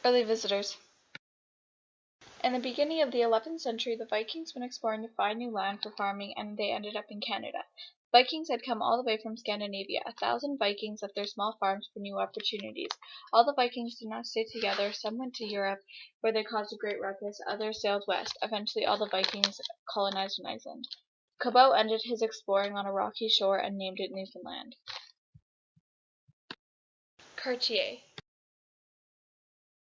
Early visitors. In the beginning of the 11th century, the Vikings went exploring to find new land for farming, and they ended up in Canada. Vikings had come all the way from Scandinavia. 1,000 Vikings left their small farms for new opportunities. All the Vikings did not stay together. Some went to Europe, where they caused a great ruckus. Others sailed west. Eventually, all the Vikings colonized an Iceland. Cabot ended his exploring on a rocky shore and named it Newfoundland. Cartier.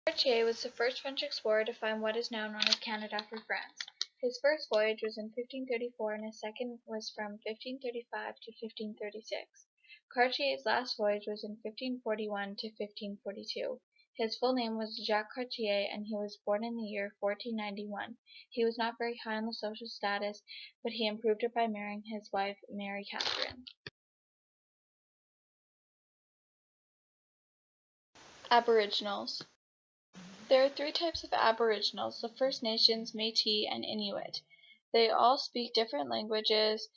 Cartier was the first French explorer to find what is now known as Canada for France. His first voyage was in 1534 and his second was from 1535 to 1536. Cartier's last voyage was in 1541 to 1542. His full name was Jacques Cartier and he was born in the year 1491. He was not very high on the social status, but he improved it by marrying his wife Mary Catherine. Aboriginals. There are three types of Aboriginals: the First Nations, Métis, and Inuit. They all speak different languages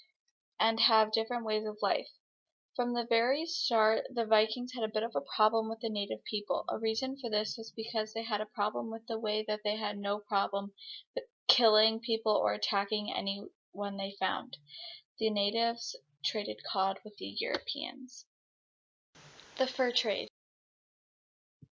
and have different ways of life. From the very start, the Vikings had a bit of a problem with the native people. A reason for this was because they had a problem with the way that they had no problem with killing people or attacking anyone they found. The natives traded cod with the Europeans. The Fur Trade.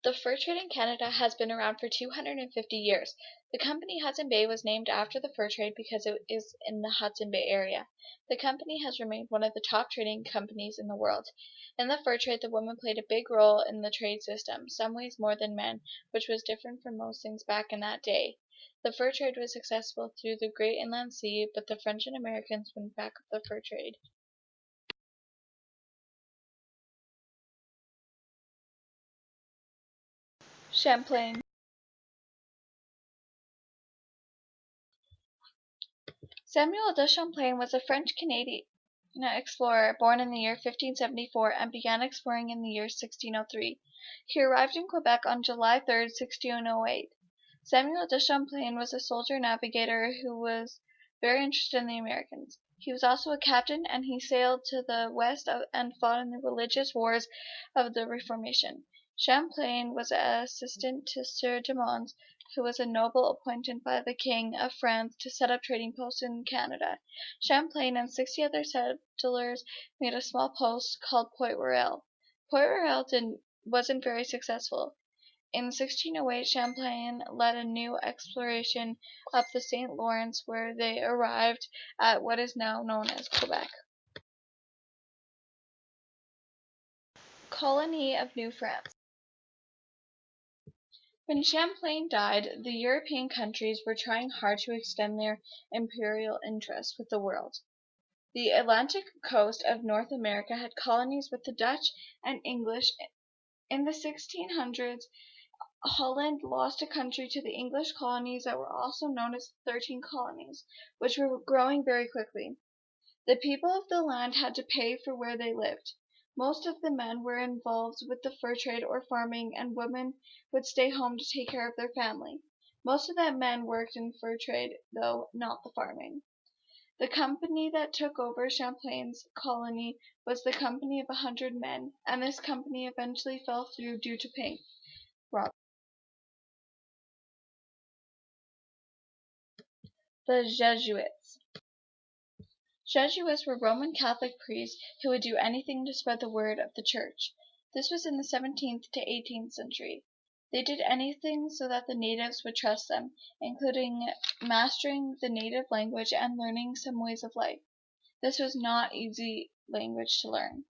The fur trade in Canada has been around for 250 years. The company Hudson Bay was named after the fur trade because it is in the Hudson Bay area. The company has remained one of the top trading companies in the world. In the fur trade, the women played a big role in the trade system, some ways more than men, which was different from most things back in that day. The fur trade was successful through the Great Inland Sea, but the French and Americans went back up the fur trade. Champlain. Samuel de Champlain was a French-Canadian explorer born in the year 1574 and began exploring in the year 1603. He arrived in Quebec on July 3, 1608. Samuel de Champlain was a soldier-navigator who was very interested in the Americans. He was also a captain, and he sailed to the west and fought in the religious wars of the Reformation. Champlain was an assistant to Sieur de Monts, who was a noble appointed by the King of France to set up trading posts in Canada. Champlain and 60 other settlers made a small post called Point Royal. Point Royal wasn't very successful. In 1608, Champlain led a new exploration up the St. Lawrence, where they arrived at what is now known as Quebec. Colony of New France. When Champlain died, the European countries were trying hard to extend their imperial interests with the world. The Atlantic coast of North America had colonies with the Dutch and English. In the 1600s, Holland lost a country to the English colonies that were also known as 13 colonies, which were growing very quickly. The people of the land had to pay for where they lived. Most of the men were involved with the fur trade or farming, and women would stay home to take care of their family. Most of the men worked in fur trade, though not the farming. The company that took over Champlain's colony was the Company of 100 Men, and this company eventually fell through due to bank robbery. The Jesuits. Jesuits were Roman Catholic priests who would do anything to spread the word of the Church. This was in the 17th to 18th century. They did anything so that the natives would trust them, including mastering the native language and learning some ways of life. This was not easy language to learn.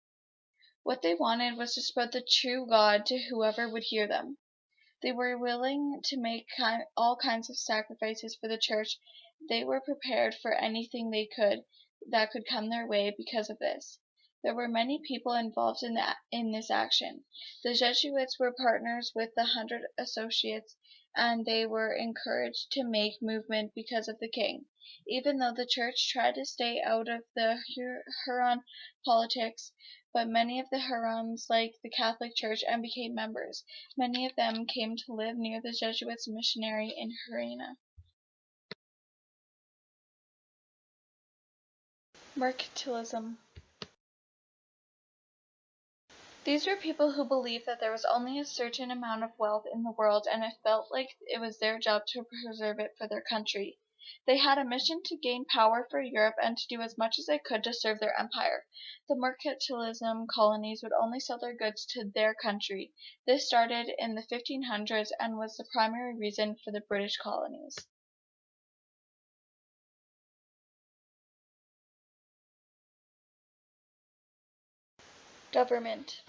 What they wanted was to spread the true God to whoever would hear them. They were willing to make all kinds of sacrifices for the Church. They were prepared for anything that could come their way because of this. There were many people involved in this action. The Jesuits were partners with the 100 Associates, and they were encouraged to make movement because of the king. Even though the Church tried to stay out of the Huron politics, but many of the Hurons liked the Catholic Church and became members. Many of them came to live near the Jesuits' missionary in Huron. Mercantilism. These were people who believed that there was only a certain amount of wealth in the world, and it felt like it was their job to preserve it for their country. They had a mission to gain power for Europe and to do as much as they could to serve their empire. The mercantilism colonies would only sell their goods to their country. This started in the 1500s and was the primary reason for the British colonies. Government.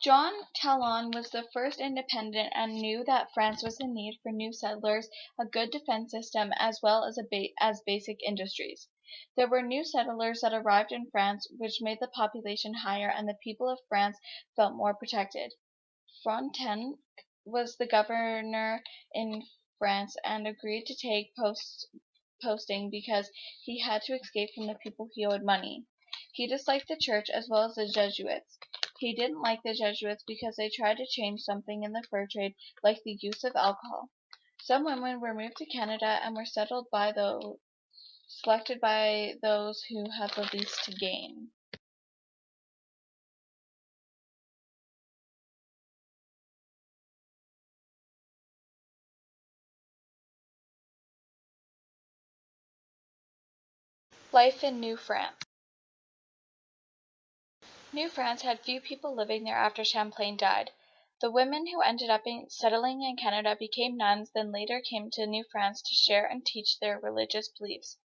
John Talon was the first independent and knew that France was in need for new settlers, a good defense system, as well as basic industries. There were new settlers that arrived in France, which made the population higher, and the people of France felt more protected. Frontenac was the governor in France and agreed to take posting because he had to escape from the people he owed money. He disliked the church as well as the Jesuits. He didn't like the Jesuits because they tried to change something in the fur trade, like the use of alcohol. Some women were moved to Canada and were selected by those who had the least to gain. Life in New France. New France had few people living there after Champlain died. The women who ended up settling in Canada became nuns, then later came to New France to share and teach their religious beliefs.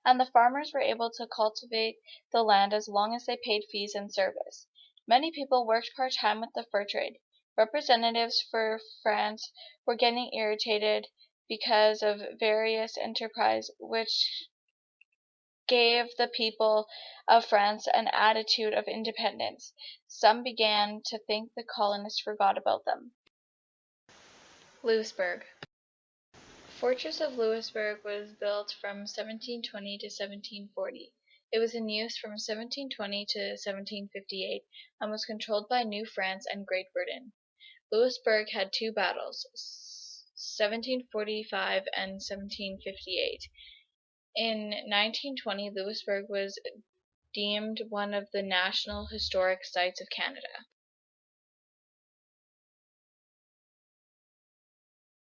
And the farmers were able to cultivate the land as long as they paid fees and service. Many people worked part-time with the fur trade. Representatives for France were getting irritated because of various enterprise which gave the people of France an attitude of independence. Some began to think the colonists forgot about them. Louisbourg. Fortress of Louisbourg was built from 1720 to 1740. It was in use from 1720 to 1758 and was controlled by New France and Great Britain. Louisbourg had two battles, 1745 and 1758. In 1920, Louisbourg was deemed one of the National Historic Sites of Canada.